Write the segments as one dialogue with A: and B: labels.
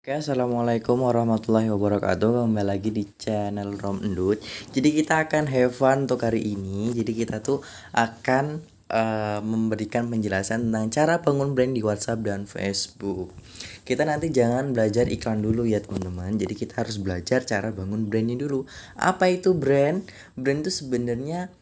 A: Oke, assalamualaikum warahmatullahi wabarakatuh. Kembali lagi di channel Rom Endut. Jadi kita akan have fun untuk hari ini. Jadi kita tuh akan memberikan penjelasan tentang cara bangun brand di WhatsApp dan Facebook. Kita nanti jangan belajar iklan dulu ya teman-teman. Jadi kita harus belajar cara bangun brandnya dulu. Apa itu brand? Brand itu sebenarnya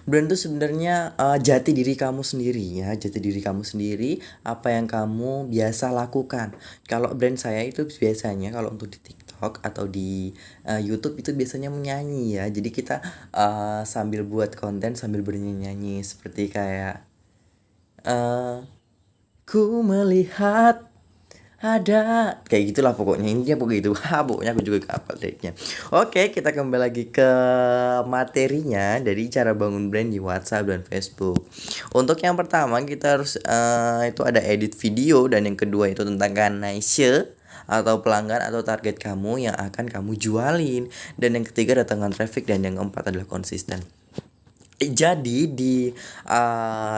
A: brand itu sebenarnya jati diri kamu sendiri ya, jati diri kamu sendiri, apa yang kamu biasa lakukan. Kalau brand saya itu biasanya kalau untuk di TikTok atau di YouTube itu biasanya menyanyi ya. Jadi kita sambil buat konten sambil bernyanyi seperti kayak eh ku melihat ada kayak gitulah pokoknya, intinya pokoknya itu. Pokoknya aku juga gak hafal liriknya. Oke, kita kembali lagi ke materinya dari cara bangun brand di WhatsApp dan Facebook. Untuk yang pertama kita harus itu ada edit video, dan yang kedua itu tentang niche atau pelanggan atau target kamu yang akan kamu jualin, dan yang ketiga datangkan traffic, dan yang keempat adalah konsisten. Jadi di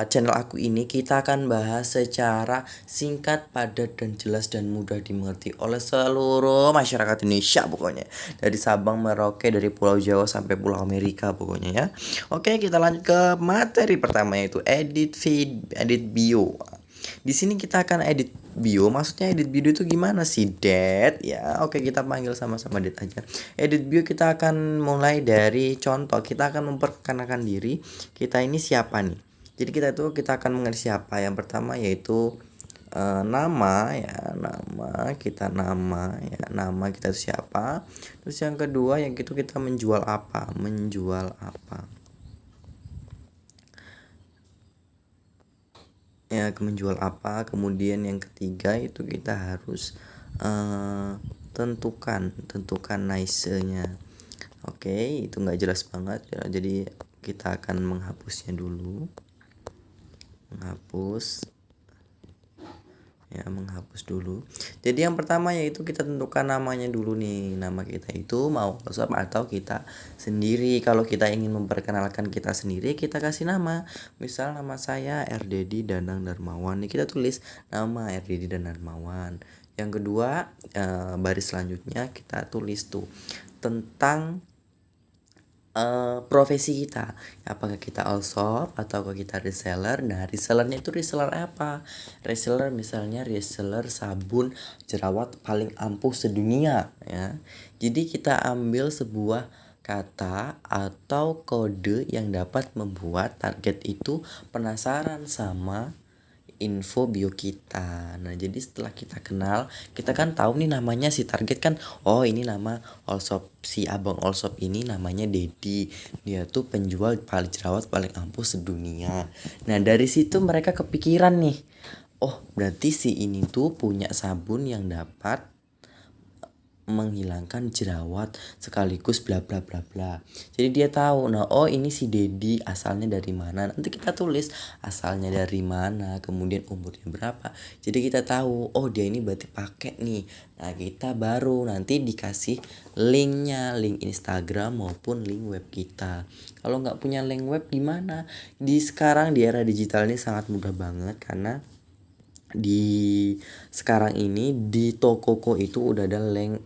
A: channel aku ini kita akan bahas secara singkat, padat, dan jelas dan mudah dimengerti oleh seluruh masyarakat Indonesia pokoknya. Dari Sabang Merauke, dari Pulau Jawa sampai Pulau Amerika pokoknya ya. Oke, kita lanjut ke materi pertama, yaitu edit feed, edit bio. Di sini kita akan edit bio. Maksudnya edit bio itu gimana sih, Dad? Ya, oke, kita panggil sama-sama Dad aja. Edit bio kita akan mulai dari contoh. Kita akan memperkenalkan diri. Kita ini siapa nih? Jadi kita akan mengenal siapa. Yang pertama yaitu nama ya, nama kita siapa. Terus yang kedua yang itu kita menjual apa? Ya, menjual apa. Kemudian yang ketiga itu kita harus tentukan nice-nya. Oke, itu nggak jelas banget ya, jadi kita akan menghapusnya dulu. Menghapus dulu. Jadi yang pertama yaitu kita tentukan namanya dulu nih. Nama kita itu mau WhatsApp atau kita sendiri. Kalau kita ingin memperkenalkan kita sendiri, kita kasih nama. Misal nama saya RDD Danang Darmawan. Nih kita tulis nama RDD Danang Darmawan. Yang kedua, baris selanjutnya kita tulis tuh tentang profesi kita, apakah kita all shop atau kita reseller. Nah, resellernya itu reseller apa? Reseller misalnya reseller sabun jerawat paling ampuh sedunia ya. Jadi kita ambil sebuah kata atau kode yang dapat membuat target itu penasaran sama info bio kita. Nah, jadi setelah kita kenal, kita kan tahu nih namanya si target kan. Oh, ini nama Allshop, si abang Allshop ini namanya Dedi. Dia tuh penjual paling jerawat paling ampuh sedunia. Nah, dari situ mereka kepikiran nih. Oh, berarti si ini tuh punya sabun yang dapat menghilangkan jerawat sekaligus bla bla bla bla. Jadi dia tahu, nah oh ini si Dedi asalnya dari mana. Nanti kita tulis asalnya dari mana, kemudian umurnya berapa. Jadi kita tahu, oh dia ini berarti pakai nih. Nah, kita baru nanti dikasih linknya, link Instagram maupun link web kita. Kalau nggak punya link web gimana? Sekarang di era digital ini sangat mudah banget, karena di sekarang ini di Tokoku itu udah ada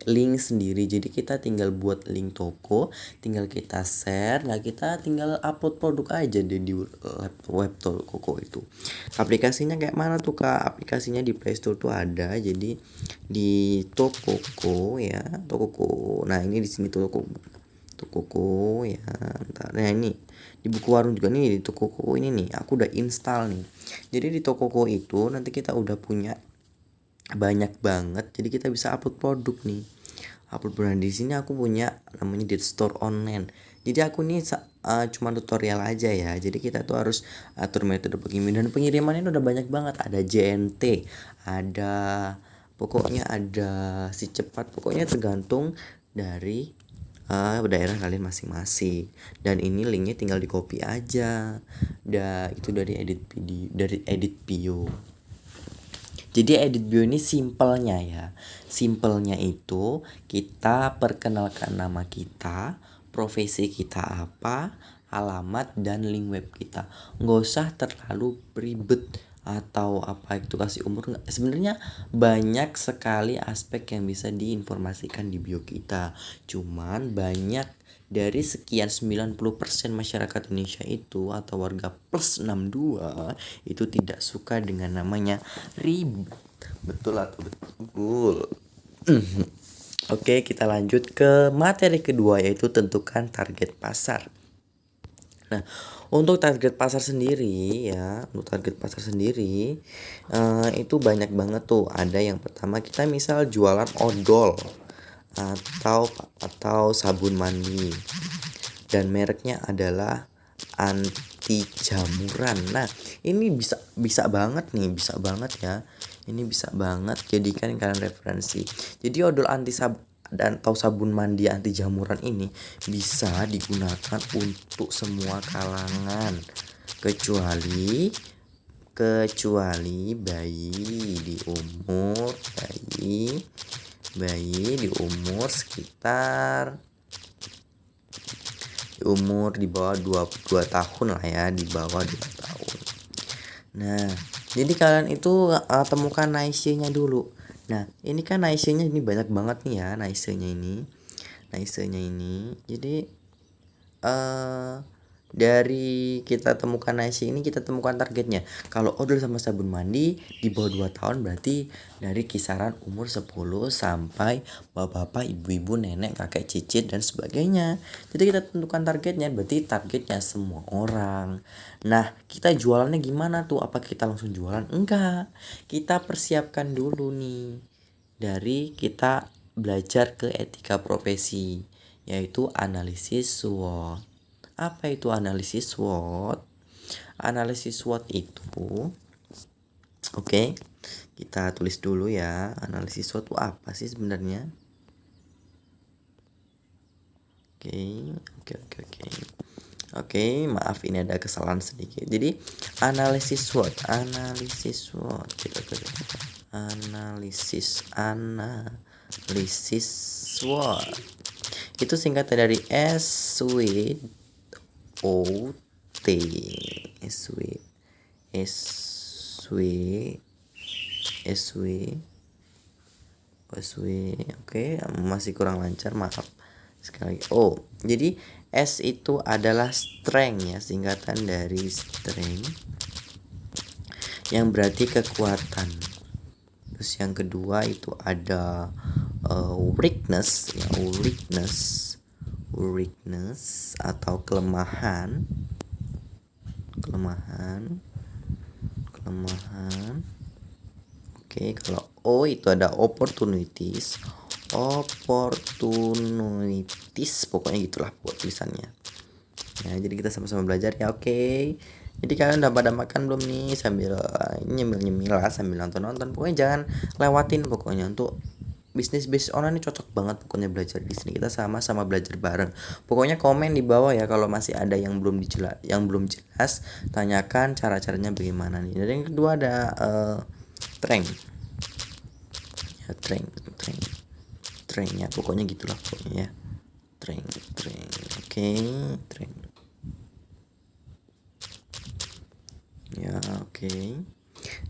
A: link sendiri. Jadi kita tinggal buat link toko, tinggal kita share. Nah, kita tinggal upload produk aja deh di web Tokoku itu. Aplikasinya kayak mana tuh Kak? Aplikasinya di Play Store tuh ada. Jadi di Tokoku ya, Tokoku. Nah, ini di sini Tokoku ya. Nah, ini di buku warung juga nih, di Tokoku ini nih aku udah install nih. Jadi di Tokoku itu nanti kita udah punya banyak banget, jadi kita bisa upload produk nih. Upload brand di sini aku punya namanya di store online. Jadi aku nih cuma tutorial aja ya. Jadi kita tuh harus atur metode pengiriman, dan pengirimannya udah banyak banget. Ada JNT, ada pokoknya ada si cepat, pokoknya tergantung dari daerah kalian masing-masing. Dan ini linknya tinggal di copy aja. Itu dari edit bio. Jadi edit bio ini simpelnya ya. Simpelnya itu kita perkenalkan nama kita, profesi kita apa, alamat, dan link web kita. Nggak usah terlalu ribet atau apa itu kasih umur nggak. Sebenarnya banyak sekali aspek yang bisa diinformasikan di bio kita. Cuman banyak dari sekian 90% masyarakat Indonesia itu atau warga plus 62 itu tidak suka dengan namanya ribet. Betul atau betul? Oke, kita lanjut ke materi kedua, yaitu tentukan target pasar. Nah, untuk target pasar sendiri ya, itu banyak banget tuh. Ada yang pertama kita misal jualan odol atau sabun mandi, dan mereknya adalah anti jamuran. Nah, ini bisa banget ya. Ini bisa banget jadikan kalian referensi. Jadi odol dan atau sabun mandi anti jamuran ini bisa digunakan untuk semua kalangan kecuali bayi di umur sekitar di bawah 22 tahun lah ya, di bawah 2 tahun. Nah, jadi kalian itu temukan NICE-nya dulu. Nah, ini kan NICE-nya ini banyak banget nih ya, NICE-nya ini. Jadi dari kita temukan NICE ini, kita temukan targetnya. Kalau odol sama sabun mandi di bawah 2 tahun berarti dari kisaran umur 10 sampai bapak-bapak, ibu-ibu, nenek, kakek, cicit dan sebagainya. Jadi kita tentukan targetnya, berarti targetnya semua orang. Nah, kita jualannya gimana tuh? Apa kita langsung jualan? Enggak. Kita persiapkan dulu nih. Dari kita belajar ke etika profesi, yaitu analisis SWOT. Apa itu analisis SWOT? Analisis SWOT itu, oke, kita tulis dulu ya. Analisis SWOT itu apa sih sebenarnya? Oke, maaf ini ada kesalahan sedikit. Jadi analisis SWOT SWOT itu singkatan dari SWOT. Oke, masih kurang lancar, maaf sekali. Jadi S itu adalah strength ya, singkatan dari strength yang berarti kekuatan. Terus yang kedua itu ada weakness ya, weakness atau kelemahan. Oke, kalau O itu ada opportunities, pokoknya gitulah buat tulisannya. Nah, jadi kita sama-sama belajar ya. Oke. Jadi kalian udah pada makan belum nih? Sambil nyemil lah, sambil nonton. Pokoknya jangan lewatin pokoknya. Untuk bisnis online ini cocok banget pokoknya belajar di sini. Kita sama-sama belajar bareng. Pokoknya komen di bawah ya kalau masih ada yang belum jelas, tanyakan cara-caranya bagaimana nih. Dan yang kedua ada strength. Ya, strength ya, pokoknya gitulah pokoknya ya. Strength. Oke, strength. Ya, oke.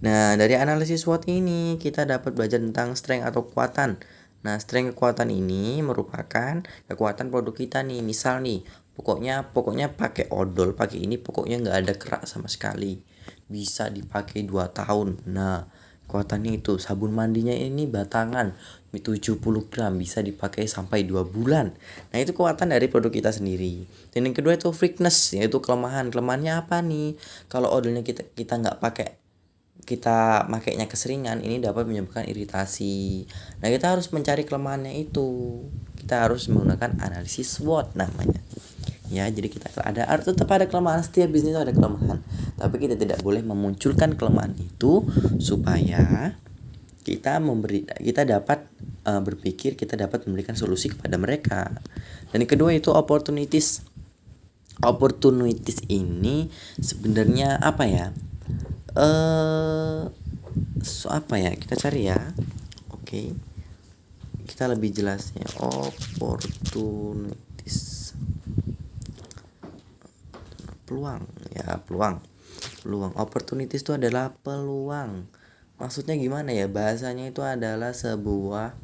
A: Nah, dari analisis SWOT ini kita dapat belajar tentang strength atau kekuatan. Nah, strength kekuatan ini merupakan kekuatan produk kita nih. Misal nih, pokoknya pakai odol, pakai ini pokoknya nggak ada kerak sama sekali. Bisa dipakai 2 tahun. Nah, kekuatannya itu sabun mandinya ini batangan 70 gram bisa dipakai sampai 2 bulan. Nah, itu kekuatan dari produk kita sendiri. Dan yang kedua itu weakness, yaitu kelemahannya apa nih? Kalau odolnya kita nggak pakai, kita makainya keseringan, ini dapat menyebabkan iritasi. Nah, kita harus mencari kelemahannya itu. Kita harus menggunakan analisis SWOT namanya. Ya, jadi tetap ada kelemahan, setiap bisnis itu ada kelemahan. Tapi kita tidak boleh memunculkan kelemahan itu supaya kita dapat berpikir, kita dapat memberikan solusi kepada mereka. Dan yang kedua itu opportunities. Opportunities ini sebenarnya apa ya? Kita cari ya. Oke. Kita lebih jelasnya opportunities. Peluang. Peluang. Opportunities itu adalah peluang. Maksudnya gimana ya? Bahasanya itu adalah sebuah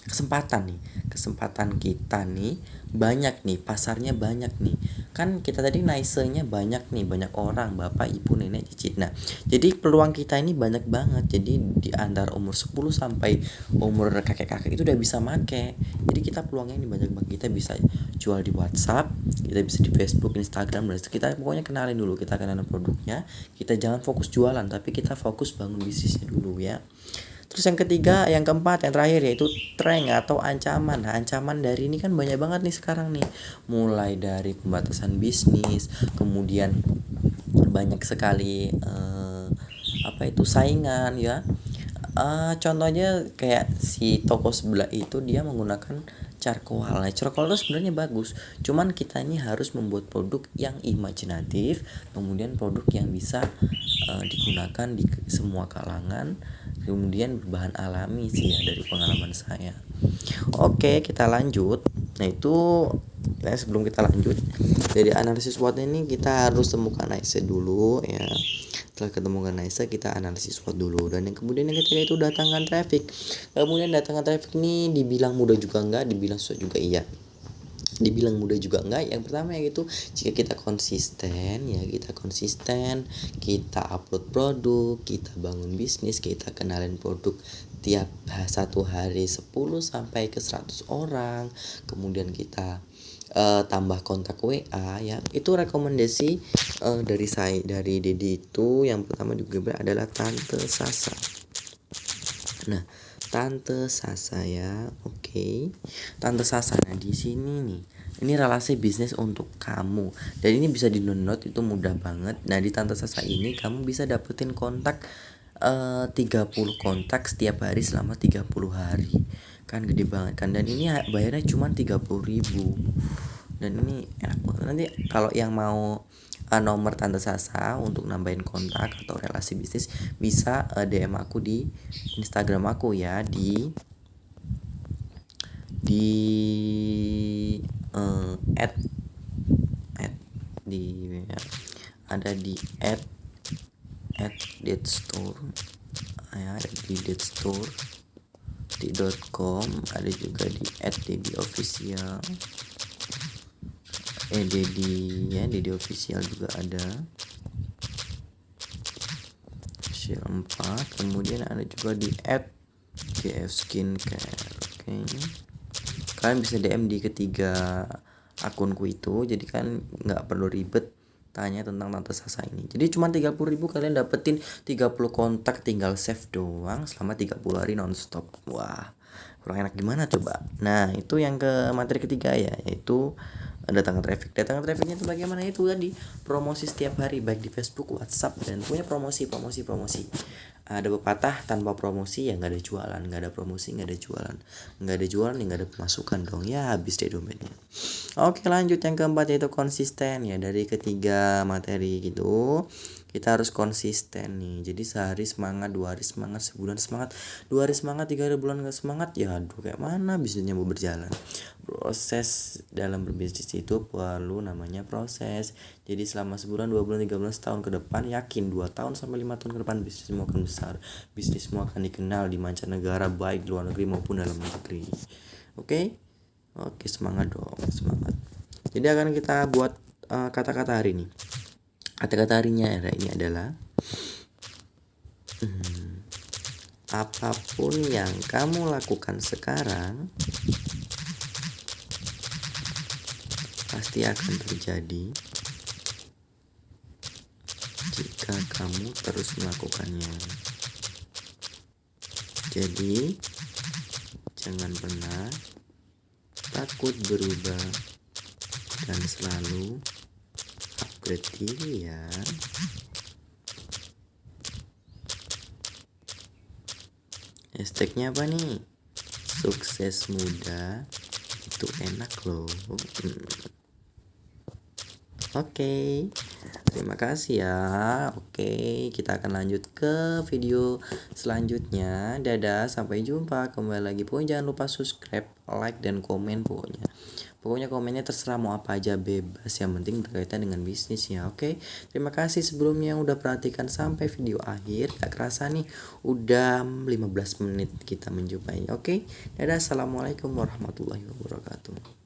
A: kesempatan nih, kesempatan kita nih banyak nih, pasarnya banyak nih, kan kita tadi naisenya banyak nih, banyak orang, bapak, ibu, nenek, cicit. Nah, jadi peluang kita ini banyak banget. Jadi di antara umur 10 sampai umur kakek-kakek itu udah bisa make. Jadi kita peluangnya ini banyak banget. Kita bisa jual di WhatsApp, kita bisa di Facebook, Instagram, dan kita pokoknya kenalin dulu, kita kenalin produknya. Kita jangan fokus jualan, tapi kita fokus bangun bisnisnya dulu ya. Terus yang ketiga, yang keempat, yang terakhir yaitu threat atau ancaman. Nah, ancaman dari ini kan banyak banget nih sekarang nih. Mulai dari pembatasan bisnis, kemudian banyak sekali saingan ya. Contohnya kayak si toko sebelah itu dia menggunakan charcoal. Nah, charcoal itu sebenarnya bagus. Cuman kita ini harus membuat produk yang imajinatif, kemudian produk yang bisa digunakan di semua kalangan, kemudian berbahan alami sih ya dari pengalaman saya. Oke, kita lanjut. Nah, itu sebelum kita lanjut dari analisis SWOT ini kita harus temukan analisa dulu ya. Setelah ketemu analisa, kita analisis SWOT dulu. Dan yang kemudian yang ketiga itu datangkan traffic. Kemudian datangkan traffic ini dibilang mudah juga enggak, dibilang susah juga iya. Dibilang mudah juga enggak. Yang pertama yaitu jika kita konsisten ya, kita upload produk, kita bangun bisnis, kita kenalin produk tiap satu hari 10 sampai ke 100 orang, kemudian kita tambah kontak WA ya. Itu rekomendasi dari Dedi itu. Yang pertama juga adalah Tante Sasa. Nah, Tante Sasa ya, oke. Tante Sasa, nah di sini nih, ini relasi bisnis untuk kamu. Dan ini bisa di-download, itu mudah banget. Nah, di Tante Sasa ini kamu bisa dapetin kontak 30 kontak setiap hari selama 30 hari. Kan gede banget kan. Dan ini bayarnya cuma 30.000. Dan ini enak banget. Nanti kalau yang mau nomor Tante Sasa untuk nambahin kontak atau relasi bisnis, bisa DM aku di Instagram aku ya, di at di ada di at @deadstore ya, ada di deadstore di .com, ada juga di @dediofficial Dedi ya, Dedi official juga ada, official 4. Kemudian ada juga di @gfskincare. Oke, kalian bisa DM di ketiga akunku itu, jadi kan nggak perlu ribet tanya tentang Tante Sasa ini. Jadi cuma 30.000 kalian dapetin 30 kontak, tinggal save doang selama 30 hari nonstop. Wah, kurang enak gimana coba. Nah, itu yang ke materi ketiga ya, yaitu datangkan traffic. Datangkan trafficnya itu bagaimana? Itu tadi promosi setiap hari, baik di Facebook, WhatsApp, dan punya promosi. Ada pepatah, tanpa promosi ya nggak ada jualan, nggak ada promosi nggak ada jualan, nggak ada jualan ya nggak ada pemasukan dong ya, habis deh dompetnya. Oke, lanjut yang keempat yaitu konsisten ya. Dari ketiga materi gitu kita harus konsisten nih. Jadi sehari semangat, 2 hari semangat, sebulan semangat, 2 hari semangat, 3 hari bulan nggak semangat, ya aduh kayak mana bisnisnya mau berjalan. Proses dalam berbisnis itu perlu namanya proses. Jadi selama sebulan, 2 bulan, 3 bulan, setahun ke depan, yakin 2 tahun sampai 5 tahun ke depan bisnismu akan besar. Bisnismu akan dikenal di mancanegara, baik luar negeri maupun dalam negeri. Oke, semangat dong, semangat. Jadi akan kita buat kata-kata hari ini. Kata-kata harinya ini adalah apapun yang kamu lakukan sekarang pasti akan terjadi jika kamu terus melakukannya. Jadi jangan pernah takut berubah dan selalu upgrade diri ya. Hashtagnya apa nih? Sukses muda itu enak loh. Oke, terima kasih ya. Oke, kita akan lanjut ke video selanjutnya. Dadah, sampai jumpa. Kembali lagi, pokoknya jangan lupa subscribe, like, dan komen pokoknya. Pokoknya komennya terserah mau apa aja, bebas, yang penting berkaitan dengan bisnis ya. Oke, terima kasih sebelumnya yang udah perhatikan sampai video akhir. Gak kerasa nih udah 15 menit kita menjumpai. Oke, dadah, assalamualaikum warahmatullahi wabarakatuh.